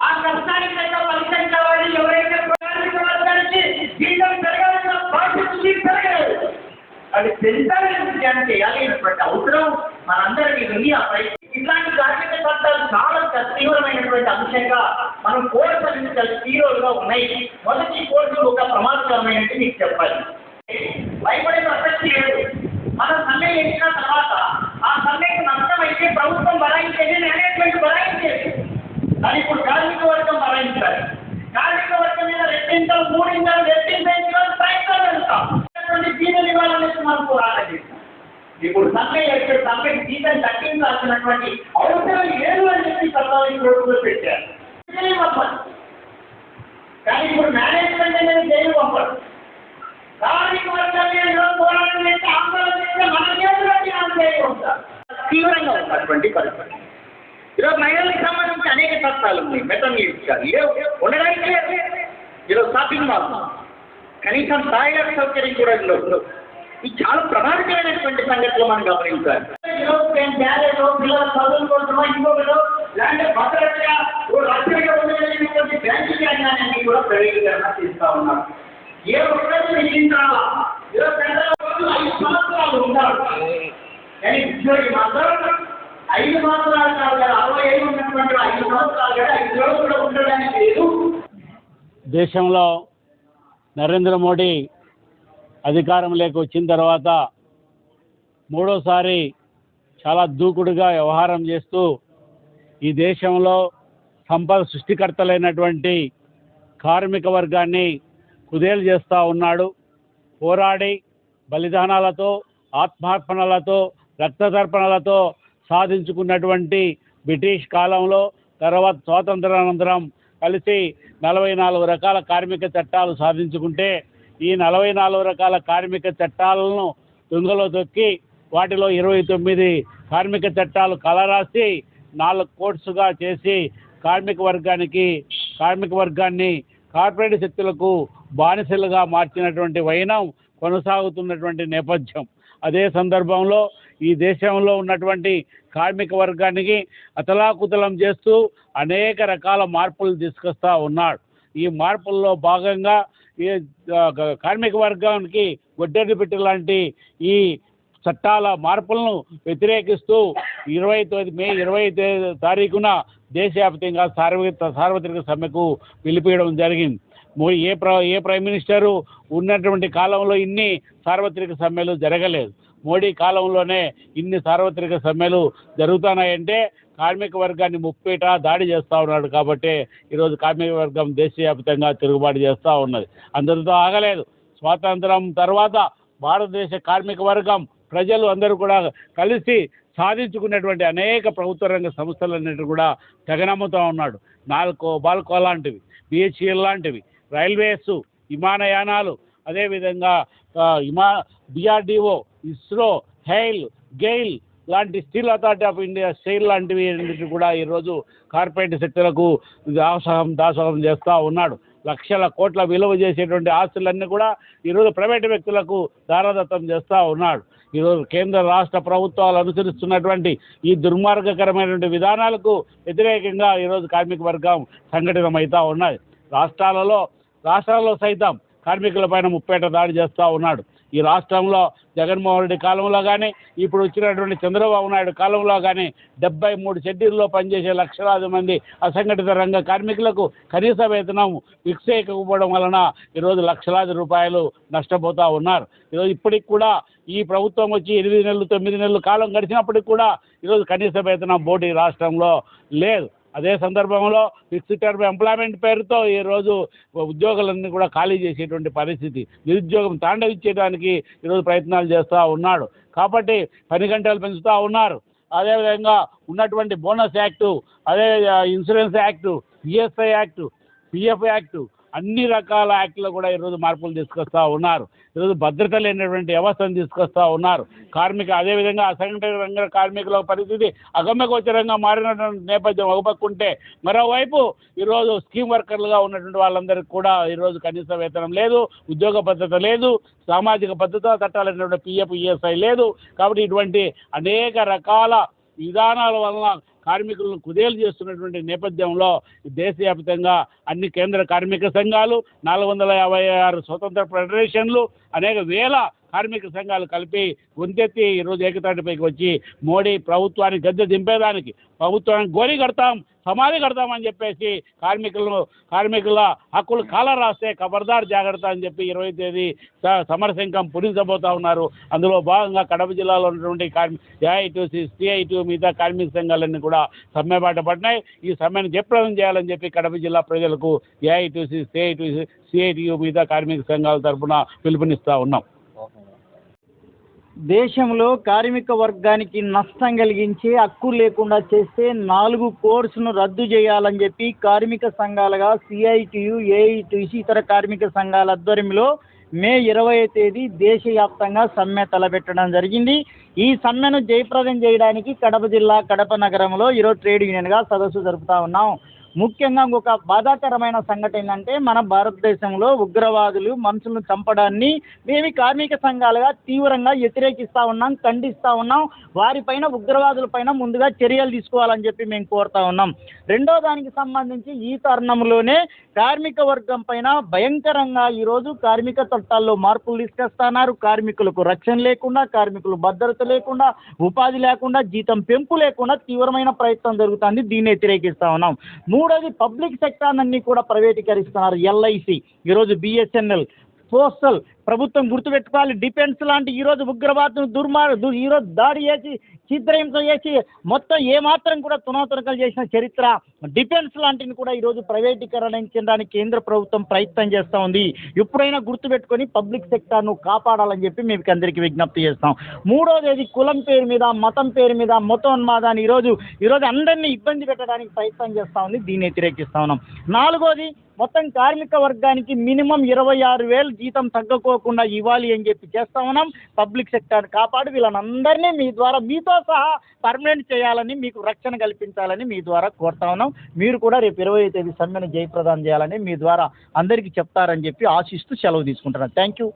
ఆ కష్టానికి తగ్గ ఫలితం కావాలి. ఎవరైతే కార్మిక వర్గానికి జీతం పెరగాల్సిన బాధ్యత పెరగలేదు, అది పెంచాలని ధ్యానం చేయాలనేటువంటి అవసరం మనందరికీ ఉంది. ఆ ఇట్లాంటి కార్మిక చట్టాలు చాలా తీవ్రమైనటువంటి అంశంగా మనం కోర్సు హీరోలుగా ఉన్నాయి. మొదటి కోర్సు ఒక ప్రమాదకరమైనది మీకు చెప్పాలి. భయపడే ప్రసక్తి లేదు. మనం సమ్మె చేసిన తర్వాత ఆ సమ్మెకు నష్టం అయితే ప్రభుత్వం భరాయించేది, మేనేజ్మెంట్ భరాయించేది. అది ఇప్పుడు కార్మిక వర్గం భరాయించాలి. కార్మిక వర్గం మీద రెట్టింతలు మూడింతలు రెట్టించాలని ప్రయత్నం వెళ్తాం. జీతం ఇవ్వాలనేసి మనం పోరాటం. ఇప్పుడు సమ్మెకి జీతం తగ్గించాల్సినటువంటి అవసరం లేదు అని చెప్పి సర్వానికి రోడ్డులో పెట్టారు. కానీ ఇప్పుడు మేనేజ్మెంట్ అనేది జైలు పంపరు. కార్మిక వర్గం పోరాటం చేస్తే ఆందోళన చేస్తే మన చేతులకి జైలు ఉంటారు. తీవ్రంగా ఉన్నటువంటి పరిస్థితి. ఈరోజు మహిళలకు సంబంధించి అనేక చట్టాలు ఉన్నాయి. మెటర్నిటీ ఉండడానికి ఈరోజు షాపింగ్ మాల్ కనీసం టాయిలెట్ సౌకర్యం కూడా ఉండదు. ఇది చాలా ప్రమాదకరమైనటువంటి సంగతులు మనం గమనించాలి. పిల్లల చదువుల కోసమో ఇంకొకరు లేదంటే భద్రతగా రక్షణగా ఉండగలిగినటువంటి బ్యాంకు రంగాన్ని కూడా ప్రైవేటీకరణ చేస్తూ ఉన్నారు. ఏ ఒక్కరు నియమించాలా? 5 సంవత్సరాలు ఉంటారు కానీ ఉద్యోగి మాత్రం 5 సంవత్సరాలు కాదు కదా, 65 ఉన్నటువంటి 5 సంవత్సరాలు కదా, 5 రోజులు కూడా ఉండడానికి లేదు. దేశంలో నరేంద్ర మోడీ అధికారంలోకి వచ్చిన తర్వాత మూడోసారి చాలా దూకుడుగా వ్యవహారం చేస్తూ ఈ దేశంలో సంపద సృష్టికర్తలైనటువంటి కార్మిక వర్గాన్ని కుదేలు చేస్తూ ఉన్నాడు. పోరాడి బలిదానాలతో, ఆత్మార్పణలతో, రక్తతర్పణలతో సాధించుకున్నటువంటి బ్రిటిష్ కాలంలో తర్వాత స్వాతంత్రానంతరం కలిసి 44 రకాల కార్మిక చట్టాలు సాధించుకుంటే ఈ 44 రకాల కార్మిక చట్టాలను తుంగలో తొక్కి వాటిలో 29 కార్మిక చట్టాలు కలరాసి 4 కోర్సుగా చేసి కార్మిక వర్గాన్ని కార్పొరేట్ శక్తులకు బానిసలుగా మార్చినటువంటి వైనం కొనసాగుతున్నటువంటి నేపథ్యం. అదే సందర్భంలో ఈ దేశంలో ఉన్నటువంటి కార్మిక వర్గానికి అతలాకుతలం చేస్తూ అనేక రకాల మార్పులు తీసుకొస్తా ఉన్నాడు. ఈ మార్పుల్లో భాగంగా ఈ కార్మిక వర్గానికి గొడ్డెడ్డి పెట్టి లాంటి ఈ చట్టాల మార్పులను వ్యతిరేకిస్తూ మే 20 తారీఖున దేశవ్యాప్తంగా సార్వత్రిక సమ్మెకు పిలిపియడం జరిగింది. ఏ ప్రైమ్ మినిస్టరు ఉన్నటువంటి కాలంలో ఇన్ని సార్వత్రిక సమ్మెలు జరగలేదు. మోడీ కాలంలోనే ఇన్ని సార్వత్రిక సమ్మెలు జరుగుతున్నాయంటే కార్మిక వర్గాన్ని ముప్పేట దాడి చేస్తూ ఉన్నాడు. కాబట్టి ఈరోజు కార్మిక వర్గం దేశవ్యాప్తంగా తిరుగుబాటు చేస్తూ ఉన్నది. అందరితో ఆగలేదు. స్వాతంత్రం తర్వాత భారతదేశ కార్మిక వర్గం ప్రజలు అందరూ కూడా కలిసి సాధించుకున్నటువంటి అనేక ప్రభుత్వ రంగ సంస్థలన్నిటి కూడా తెగనమ్ముతూ ఉన్నాడు. బాల్కో లాంటివి, బిహెచ్ఎల్ లాంటివి, రైల్వేస్, విమానయానాలు, అదేవిధంగా డిఆర్డిఓ, ఇస్రో, హెయిల్, గెయిల్ లాంటి steel authority of India steel లాంటివి కూడా ఈరోజు కార్పొరేట్ శక్తులకు దాసోహం చేస్తూ ఉన్నాడు. లక్షల కోట్ల విలువ చేసేటువంటి ఆస్తులన్నీ కూడా ఈరోజు ప్రైవేటు వ్యక్తులకు దారాదత్తం చేస్తూ ఉన్నాడు. ఈరోజు కేంద్ర రాష్ట్ర ప్రభుత్వాలు అనుసరిస్తున్నటువంటి ఈ దుర్మార్గకరమైనటువంటి విధానాలకు వ్యతిరేకంగా ఈరోజు కార్మిక వర్గం సంఘటితమవుతూ ఉన్నది. రాష్ట్రాల్లో సైతం కార్మికులపైన ముప్పేట దాడి చేస్తూ ఉన్నాడు. ఈ రాష్ట్రంలో జగన్మోహన్ రెడ్డి కాలంలో కానీ ఇప్పుడు వచ్చినటువంటి చంద్రబాబు నాయుడు కాలంలో కానీ 73 షెడ్యూల్లో పనిచేసే లక్షలాది మంది అసంఘటిత రంగ కార్మికులకు కనీస వేతనం ఫిక్స్ చేయకపోవడం వలన ఈరోజు లక్షలాది రూపాయలు నష్టపోతూ ఉన్నారు. ఈరోజు ఇప్పటికి కూడా ఈ ప్రభుత్వం వచ్చి 8 నెలలు 9 నెలలు కాలం గడిచినప్పటికి కూడా ఈరోజు కనీస వేతనం బోర్డు ఈ రాష్ట్రంలో లేదు. అదే సందర్భంలో ఫిక్స్డ్ టర్మ్ ఎంప్లాయ్మెంట్ పేరుతో ఈరోజు ఉద్యోగులన్నీ కూడా ఖాళీ చేసేటువంటి పరిస్థితి, నిరుద్యోగం తాండవించేయడానికి ఈరోజు ప్రయత్నాలు చేస్తూ ఉన్నాడు. కాబట్టి 10 గంటలు పెంచుతూ ఉన్నారు. అదేవిధంగా ఉన్నటువంటి బోనస్ యాక్టు, అదే insurance act, ESI act, PF act, అన్ని రకాల యాక్టులో కూడా ఈరోజు మార్పులు తీసుకొస్తూ ఉన్నారు. ఈరోజు భద్రత లేనటువంటి వ్యవస్థను తీసుకొస్తూ ఉన్నారు. అదేవిధంగా అసంఘటిత రంగ కార్మికుల పరిస్థితి అగమ్యగోచరంగా మారినటువంటి నేపథ్యం ఒకపక్కుంటే, మరోవైపు ఈరోజు స్కీమ్ వర్కర్లుగా ఉన్నటువంటి వాళ్ళందరికీ కూడా ఈరోజు కనీస వేతనం లేదు, ఉద్యోగ భద్రత లేదు, సామాజిక భద్రతా చట్టాలైనటువంటి పిఎఫ్, ఈఎస్ఐ లేదు. కాబట్టి ఇటువంటి అనేక రకాల విధానాల వలన కార్మికులను కుదేలు చేస్తున్నటువంటి నేపథ్యంలో దేశవ్యాప్తంగా అన్ని కేంద్ర కార్మిక సంఘాలు 456 స్వతంత్ర ఫెడరేషన్లు అనేక వేల కార్మిక సంఘాలు కలిపి గొంతెత్తి ఈరోజు ఏకతాటిపైకి వచ్చి మోడీ ప్రభుత్వాన్ని గద్దె దింపేదానికి ప్రభుత్వానికి గోరి కడతాం సమాధి కడతామని చెప్పేసి కార్మికుల హక్కులు కాల రాస్తే ఖబర్దార్ జాగ్రత్త అని చెప్పి 20వ తేదీ సమరశంఖం పూరించబోతా ఉన్నారు. అందులో భాగంగా కడప జిల్లాలో ఉన్నటువంటి ఏఐటీయూసీ సిఐటియు మిగతా కార్మిక సంఘాలన్నీ కూడా సమ్మె బాట పడినాయి. ఈ సమ్మెను జయప్రదం చేయాలని చెప్పి కడప జిల్లా ప్రజలకు ఏఐటీయూసీ సిఐటియు మిగతా కార్మిక సంఘాల తరఫున పిలుపునిస్తూ ఉన్నాం. దేశంలో కార్మిక వర్గానికి నష్టం కలిగించి హక్కు లేకుండా చేస్తే 4 కోర్సును రద్దు చేయాలని చెప్పి కార్మిక సంఘాలుగా సిఐటియు ఏఐటీయూసీ ఇతర కార్మిక సంఘాల ఆధ్వర్యంలో మే 20వ తేదీ దేశవ్యాప్తంగా సమ్మె తలపెట్టడం జరిగింది. ఈ సమ్మెను జయప్రదం చేయడానికి కడప జిల్లా కడప నగరంలో ఈరోజు ట్రేడ్ యూనియన్గా సదస్సు జరుపుతూ ఉన్నాం. ముఖ్యంగా ఒక బాధాకరమైన సంఘటన ఏంటంటే మన భారతదేశంలో ఉగ్రవాదులు మనుషులను చంపడాన్ని మేము కార్మిక సంఘాలుగా తీవ్రంగా వ్యతిరేకిస్తూ ఉన్నాం, ఖండిస్తూ ఉన్నాం. వారిపైన ఉగ్రవాదులపైన ముందుగా చర్యలు తీసుకోవాలని చెప్పి మేము కోరుతా ఉన్నాం. రెండో దానికి సంబంధించి ఈ తరుణంలోనే కార్మిక వర్గం పైన భయంకరంగా ఈరోజు కార్మిక చట్టాల్లో మార్పులు తీసుకొస్తున్నారు. కార్మికులకు రక్షణ లేకుండా, కార్మికులు భద్రత లేకుండా, ఉపాధి లేకుండా, జీతం పెంపు లేకుండా తీవ్రమైన ప్రయత్నం జరుగుతుంది. దీన్ని వ్యతిరేకిస్తూ ఉన్నాం. మూడోది పబ్లిక్ సెక్టార్ అన్ని కూడా ప్రైవేటీకరిస్తున్నారు. ఎల్ఐసి ఈరోజు బిఎస్ఎన్ఎల్ పోస్టల్ ప్రభుత్వం గుర్తుపెట్టుకోవాలి. డిఫెన్స్ లాంటి ఈరోజు ఉగ్రవాదులు ఈరోజు దాడి చేసి ఛిద్రహింస చేసి మొత్తం ఏమాత్రం కూడా తునాతునకలు చేసిన చరిత్ర డిఫెన్స్ లాంటిని కూడా ఈరోజు ప్రైవేటీకరించడానికి కేంద్ర ప్రభుత్వం ప్రయత్నం చేస్తూ ఉంది. ఎప్పుడైనా గుర్తుపెట్టుకొని పబ్లిక్ సెక్టార్ను కాపాడాలని చెప్పి మేము అందరికీ విజ్ఞప్తి చేస్తాం. మూడోది కులం పేరు మీద, మతం పేరు మీద, మతోన్మాదాన్ని ఈరోజు అందరినీ ఇబ్బంది పెట్టడానికి ప్రయత్నం చేస్తూ ఉంది. దీన్ని వ్యతిరేకిస్తూ ఉన్నాం. నాలుగోది మొత్తం కార్మిక వర్గానికి మినిమం 26,000 జీతం తగ్గకోకుండా ఇవ్వాలి అని చెప్పి చేస్తా ఉన్నాం. పబ్లిక్ సెక్టర్ కాపాడు వీళ్ళనందరినీ మీ ద్వారా మీతో సహా పర్మనెంట్ చేయాలని, మీకు రక్షణ కల్పించాలని మీ ద్వారా కోరుతా ఉన్నాం. మీరు కూడా రేపు 20వ తేదీ సమ్మెను జయప్రదం చేయాలని మీ ద్వారా అందరికీ చెప్తారని చెప్పి ఆశిస్తూ సెలవు తీసుకుంటున్నాను. Thank you.